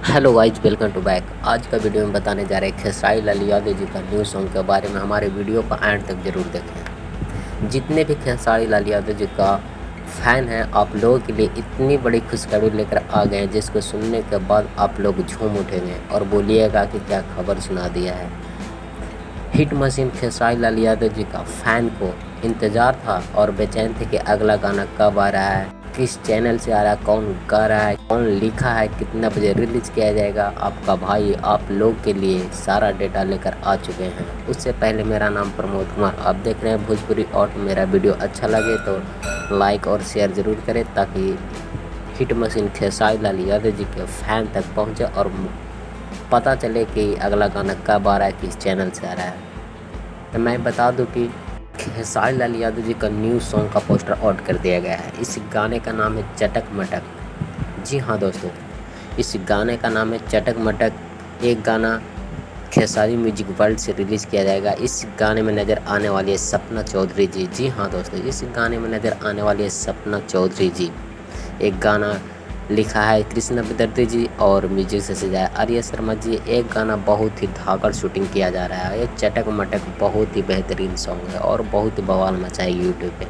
Hello guys, welcome to back. आज का video में बताने जा रहे हैं खेसारी लाल यादव जी का न्यू सॉन्ग के बारे में। हमारे वीडियो को एंड तक जरूर देखें। जितने भी खेसारी लाल यादव जी का फ़ैन है, आप लोगों के लिए इतनी बड़ी खुशखबरी लेकर आ गए हैं जिसको सुनने के बाद आप लोग झूम उठेंगे और बोलिएगा कि क्या खबर सुना दिया है। हिट मशीन खेसारी लाल यादव जी का फ़ैन को इंतज़ार था और बेचैन थे कि अगला गाना कब आ रहा है, किस चैनल से आ रहा है, कौन गा रहा है, कौन लिखा है, कितना बजे रिलीज़ किया जाएगा। आपका भाई आप लोग के लिए सारा डेटा लेकर आ चुके हैं। उससे पहले मेरा नाम प्रमोद कुमार, आप देख रहे हैं भोजपुरी और मेरा वीडियो अच्छा लगे तो लाइक और शेयर ज़रूर करें ताकि हिट मशीन खेसारी लाल यादव जी के फ़ैन तक पहुँचे और पता चले कि अगला गाना कब आ रहा है, किस चैनल से आ रहा है। तो मैं बता दूं कि खेसारी लाल यादव जी का न्यू सॉन्ग का पोस्टर आउट कर दिया गया है। इस गाने का नाम है चटक मटक। जी हाँ दोस्तों, इस गाने का नाम है चटक मटक। एक गाना खेसारी म्यूजिक वर्ल्ड से रिलीज़ किया जाएगा। इस गाने में नज़र आने वाली है सपना चौधरी जी। जी हाँ दोस्तों, इस गाने में नज़र आने वाली है सपना चौधरी जी। एक गाना लिखा है कृष्णा विदर्ती जी और म्यूजिक से सजाया आर्या शर्मा जी। एक गाना बहुत ही धाकड़ शूटिंग किया जा रहा है। ये चटक मटक बहुत ही बेहतरीन सॉन्ग है और बहुत ही बवाल मचा है यूट्यूब पे।